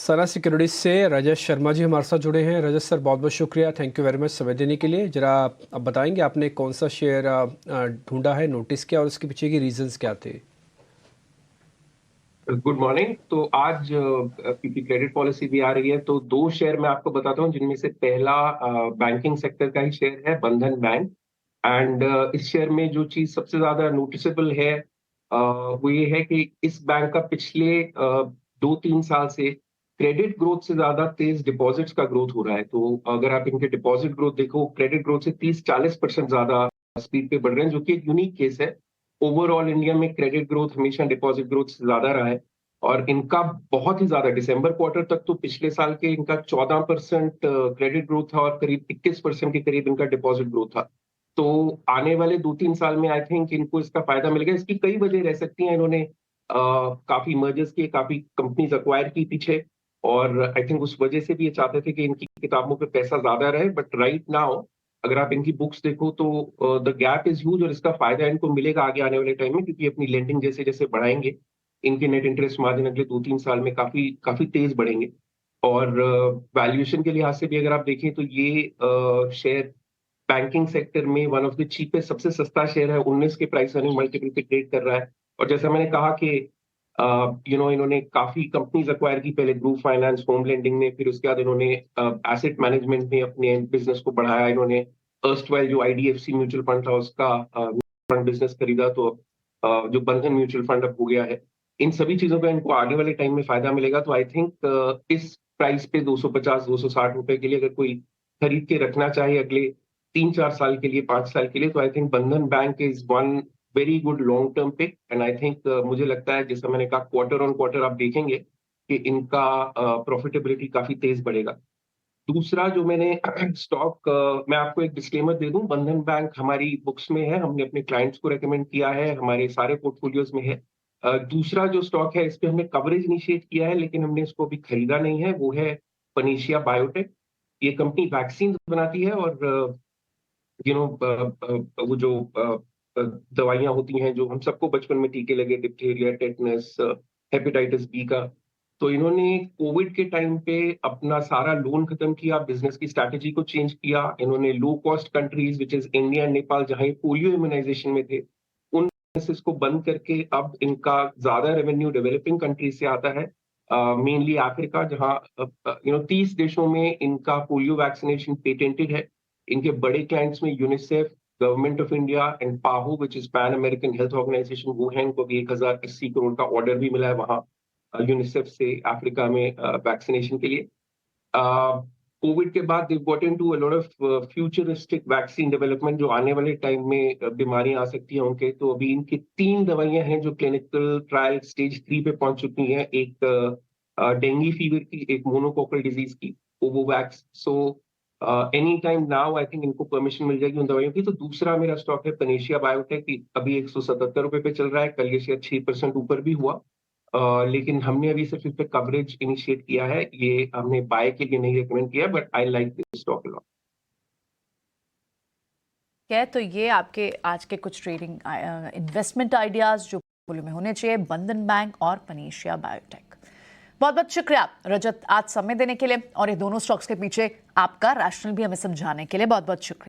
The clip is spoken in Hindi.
सना सिक्योरिटीज से रजत शर्मा जी हमारे साथ जुड़े हैं। रजत सर, बहुत बहुत शुक्रिया, थैंक यू वेरी मच समय देने के लिए। जरा अब बताएंगे आपने कौन सा शेयर ढूंढा है, नोटिस किया और उसके पीछे की रीजंस क्या थे? Good morning. तो आज क्योंकि क्रेडिट पॉलिसी भी आ रही है तो दो शेयर मैं आपको बताता हूँ, जिनमें से पहला बैंकिंग सेक्टर का ही शेयर है, बंधन बैंक। एंड इस शेयर में जो चीज सबसे ज्यादा नोटिसेबल है वो ये है कि इस बैंक का पिछले 2-3 साल से क्रेडिट ग्रोथ से ज्यादा तेज डिपॉजिट्स का ग्रोथ हो रहा है। तो अगर आप इनके डिपॉजिट ग्रोथ देखो, क्रेडिट ग्रोथ से 30-40% ज्यादा स्पीड पे बढ़ रहे हैं, जो कि एक यूनिक केस है। ओवरऑल इंडिया में क्रेडिट ग्रोथ हमेशा डिपॉजिट ग्रोथ से ज्यादा रहा है, और इनका बहुत ही ज्यादा दिसंबर क्वार्टर तक तो पिछले साल के इनका 14% क्रेडिट ग्रोथ था और करीब 21% के करीब इनका डिपॉजिट ग्रोथ था। तो आने वाले 2-3 साल में आई थिंक इनको इसका फायदा मिलेगा। इसकी कई वजह रह सकती हैं। इन्होंने काफी मर्जर्स किए, काफी कंपनीज अक्वायर की पीछे, और आई थिंक उस वजह से भी ये चाहते थे कि इनकी किताबों पे पैसा ज्यादा रहे। बट राइट नाउ अगर आप इनकी बुक्स देखो तो द गैप इज ह्यूज, और इसका फायदा इनको मिलेगा आगे आने वाले टाइम में, क्योंकि अपनी लेंडिंग जैसे जैसे बढ़ाएंगे इनके नेट इंटरेस्ट मार्जिन अगले 2-3 साल में काफी काफी तेज बढ़ेंगे। और वैल्यूएशन के लिहाज से भी अगर आप देखें तो ये शेयर बैंकिंग सेक्टर में वन ऑफ द चीपेस्ट, सबसे सस्ता शेयर है। 19 के प्राइस अर्निंग मल्टीपल पे ट्रेड कर रहा है। और जैसा मैंने कहा कि इन्होंने काफी कंपनीज अक्वायर की, पहले ग्रुप फाइनेंस, होम लेंडिंग में, फिर उसके बाद इन्होंने एसेट मैनेजमेंट में अपने बिजनेस को बढ़ाया। इन्होंने अर्स्टवाइल जो आईडीएफसी म्यूचुअल फंड था उसका फंड बिजनेस खरीदा, तो जो बंधन म्यूचुअल फंड अब हो गया है। इन सभी चीजों का इनको आने वाले टाइम में फायदा मिलेगा। तो आई थिंक इस प्राइस पे 250-260 रुपए के लिए अगर कोई खरीद के रखना चाहे अगले 3-4 साल के लिए, 5 साल के लिए, तो I think Bandhan Bank is one very good long term pick. And I think मुझे लगता है, जैसा मैंने कहा, क्वार्टर ऑन क्वार्टर आप देखेंगे कि इनका प्रॉफिटेबिलिटी काफी तेज बढ़ेगा। दूसरा जो मैंने स्टॉक, मैं आपको एक डिस्क्लेमर दे दूं, बंधन बैंक हमारी बुक्स में है, हमने अपने क्लाइंट्स को रेकमेंड किया है, हमारे सारे पोर्टफोलियोज में है। दूसरा जो स्टॉक है इस पे हमने कवरेज इनिशिएट किया है, लेकिन हमने इसको अभी खरीदा नहीं है, वो है पनेशिया बायोटेक। ये कंपनी वैक्सीन बनाती है, और वो जो दवाइयां होती हैं जो हम सबको बचपन में टीके लगे, डिप्थीरिया, टेटनस, हेपेटाइटिस बी का। तो इन्होंने कोविड के टाइम पे अपना सारा लोन खत्म किया, बिजनेस की स्ट्रैटेजी को चेंज किया। इन्होंने low cost countries which is India and Nepal, जहां पोलियो इम्यूनाइजेशन में थे, उन बिजनेसेस को बंद करके अब इनका ज्यादा रेवेन्यू डेवलपिंग कंट्रीज से आता है, मेनली अफ्रीका, जहां 30 देशों में इनका पोलियो वैक्सीनेशन पेटेंटेड है। इनके बड़े क्लाइंट्स में UNICEF, Government of India and PAHO which is Pan American Health Organization, वो है। इनको भी 1080 करोड़ का ऑर्डर भी मिला है वहां यूनिसेफ से अफ्रीका में वैक्सीनेशन के लिए। कोविड के बाद they got into a lot of futuristic vaccine development, जो आने वाले टाइम में बीमारियां आ सकती हैं उनके। तो अभी इनकी 3 दवाइयां हैं जो क्लिनिकल ट्रायल स्टेज 3 पे पहुंच चुकी हैं। एक डेंगू फीवर की, एक मोनोकोकल डिजीज की, Covovax. So any time now I think इनको परमिशन मिल जाएगी उन दवाइयों की। तो दूसरा मेरा स्टॉक है पनेशिया बायोटेक, अभी 177 रुपए पे चल रहा है। कल ये शेयर 6% ऊपर भी हुआ, लेकिन हमने अभी सिर्फ इस पे कवरेज इनिशिएट किया है, ये हमने बाय के लिए नहीं रिकमेंड किया, but I like this stock a lot. क्या है, तो ये आपके आज के कुछ ट्रेडिंग इन्वेस्टमेंट आइडियाज जो पोर्टफोलियो में होने चाहिए, बंधन बैंक और पनेशिया बायोटेक। बहुत बहुत शुक्रिया रजत, आज समय देने के लिए और ये दोनों स्टॉक्स के पीछे आपका रैशनल भी हमें समझाने के लिए बहुत बहुत शुक्रिया।